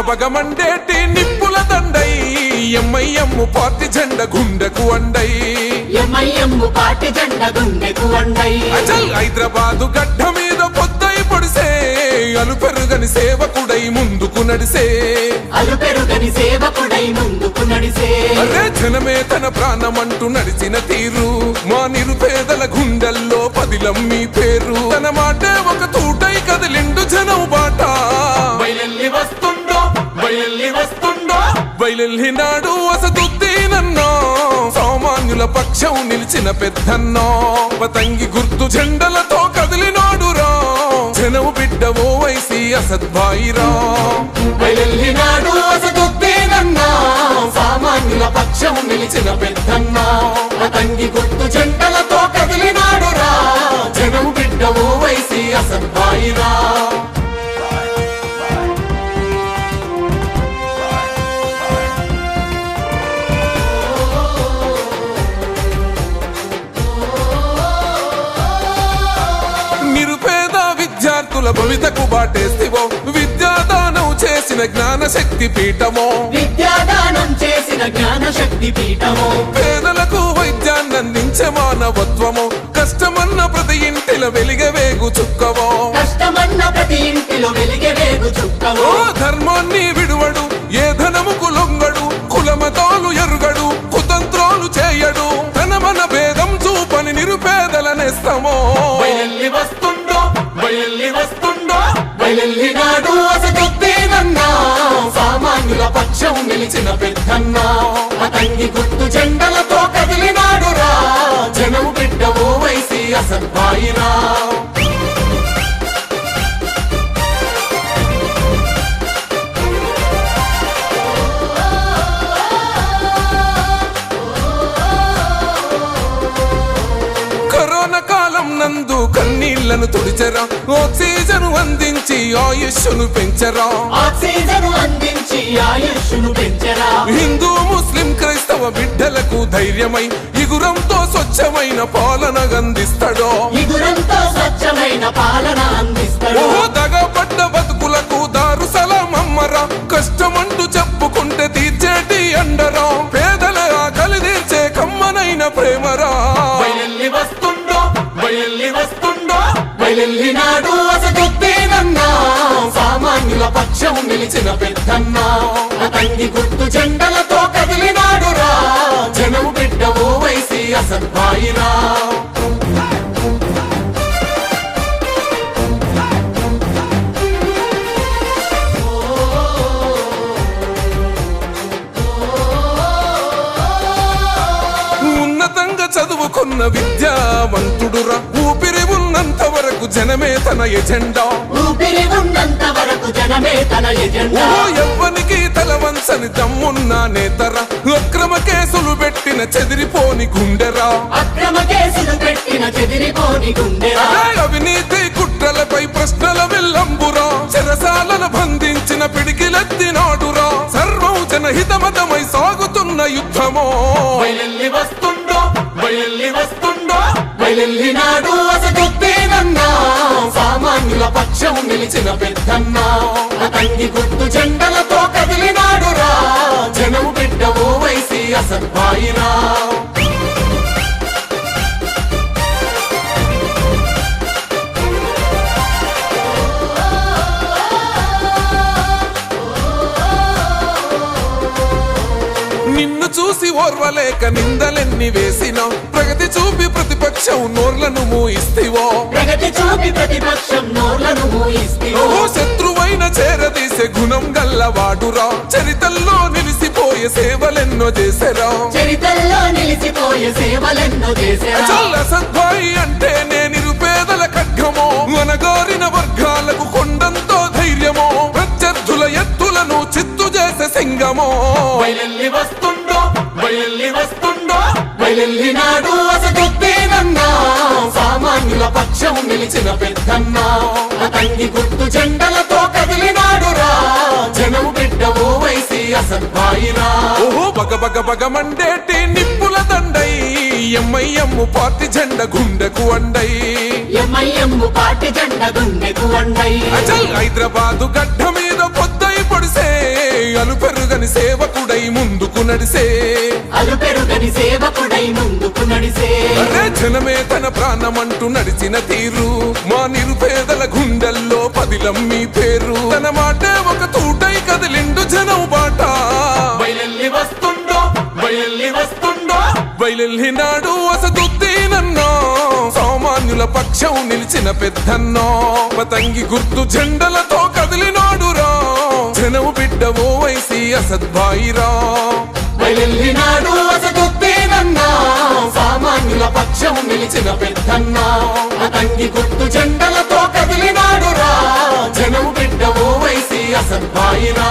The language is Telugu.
బగమండేటి నిప్పుల దండై ఎంఐఎం పార్టీ జెండ గుండెకు అండై అచల్ హైదరాబాదు గడ్డ మీద పొద్దై పొడిసే అలుపెరుగని సేవకుడై ముందుకు నడిసే అరే జనమే తన ప్రాణమంటూ నడిచిన తీరు మా నిరుపేదల గుండెల్లో పదిలం మీ పేరు తన మాటే ఒక తూటై కదిలిండు జనం బాట బయలెల్లినాడు అసదుద్దీనన్నో సామాన్యుల పక్షం నిలిచిన పెద్దన్నో పతంగి గుర్తు జెండలతో కదిలినాడు రా జనము బిడ్డ ఓవైసీ అసద్భాయిరా బయలెల్లినాడు అసదుద్దీనన్నో సామాన్యుల పక్షం నిలిచిన పెద్దన్నో పతంగి గుర్తు జెండలతో కదిలినాడు రా జనము బిడ్డ ఓవైసీ అసద్భాయిరా విద్యార్థుల భవితకు బాటేస్తివో విద్యాదానం చేసిన జ్ఞానశక్తి పీఠమో పేదలకు వైద్యాన్ని అందించే మానవత్వమో కష్టమన్న ప్రతి ఇంటిలో వెలిగవేగు చుక్కవో ధర్మాన్ని విడువడు ఏ ధనముకు లొంగడు కులమతాలు ఎరుగడు కుతంత్రాలు చేయడు తన మన భేదం చూపని నిరుపేదల నేస్తమో బయలెల్లినాడు అసదుద్దీనన్నో సామాన్యుల పక్షం నిలిచిన పెద్దన్నో పతంగి గుర్తు జెండలతో కదిలినాడు రా జనం బిడ్డ ఓవైసీ అసద్భాయిరా నందు కన్నీళ్లను తుడిచరా ఆక్సిజన్ అందించి ఆయుష్ను పెంచరా హిందూ ముస్లిం క్రైస్తవ బిడ్డలకు ధైర్యమై ఇగురంతో స్వచ్ఛమైన పాలన అందిస్తాడో దగపడ్డ బతుకులకు దారు సలాం అమ్మరా కష్టమంటూ చెప్పుకుంటే తీర్చేటి అండరా పేదల ఆకలి తీర్చే కమ్మనైన ప్రేమరా బయలెల్లినాడు అసదుద్దీనన్నో సామాన్యుల పక్షం నిలిచిన పెద్దన్నో పతంగి గుర్తు జెండలతో కదిలినాడు రా జనం బిడ్డ ఓవైసీ అసద్భాయిరా చదువుకున్న విద్యావంతుడురా ఊపిరి ఉన్నంత వరకు జనమే తన ఎజెండా ఎవ్వనికి తల వంచని దమ్మున్న నేతరా అక్రమ కేసులు పెట్టిన చెదిరిపోని గుండెరా అవినీతి కుట్రలపై ప్రశ్నల విల్లంబురా చెరసాలను బంధించిన పిడికిలెత్తినాడురా సర్వం జనహితమతమై సాగుతున్న యుద్ధమో బయలెల్లినాడు అసదుద్దీనన్నో సామాన్యుల పక్షం నిలిచిన పెద్దన్నో పతంగి గుర్తు జెండలతో కదిలినాడు రా జనం బిడ్డ ఓవైసీ అసద్భాయిరా నిన్ను చూసి ఓర్వలేక నిందలెన్ని వేసినా ప్రగతి చూపి ప్రతిపక్షం నోర్లను మూయిస్తివో శత్రువైన చేరదీసే గుణం గల్లవాడురా చరితల్లో నిలిసిపోయే సేవలెన్నో చేసరా అసద్భాయి అంటే నే నిరుపేదల ఖడ్గమో అనగారిన వర్గాలకు కొండంతో ధైర్యమో ప్రత్యర్థుల ఎత్తులను చిత్తు చేసే సింగమో బయలెల్లినాడు అసదుద్దీనన్నో సామాన్యుల పక్షం నిలిచిన పెద్దన్నో పతంగి గుర్తు జెండలతో కదిలినాడు రా జనం బిడ్డ ఓవైసీ అసద్భాయిరా బగమండేటి నిప్పుల దండై ఎంఐఎం పార్టీ జెండ గుండెకు అండై అచల్ హైదరాబాదు గడ్డ మీద పొద్దై పొడిసే అలుపెరుగని సేవకుడై ముందుకు నడిసే అలుపెరుగని సేవకుడై ముందుకు నడిసే అరే జనమే తన ప్రాణమంటూ నడిచిన తీరు మా నిరుపేదల గుండెల్లో పదిలం మీ పేరు తన మాటే ఒక తూటై కదిలిండు జనం బాట బయలెల్లి వస్తుండో బయలెల్లి వస్తుండో బయలెల్లినాడు అసదుద్దీనన్నో సామాన్యుల పక్షం నిలిచిన పెద్దన్నో పతంగి గుర్తు జెండలతో కదిలినాడురా జనము బిడ్డ ఓవైసీ అసద్భాయిరా బయలెల్లినాడు అసదుద్దీనన్నా సామాన్యుల పక్షం నిలిచిన పెద్దన్నా పతంగి గుర్తు జెండలతో కదిలినాడురా జనము బిడ్డ ఓవైసీ అసద్భాయిరా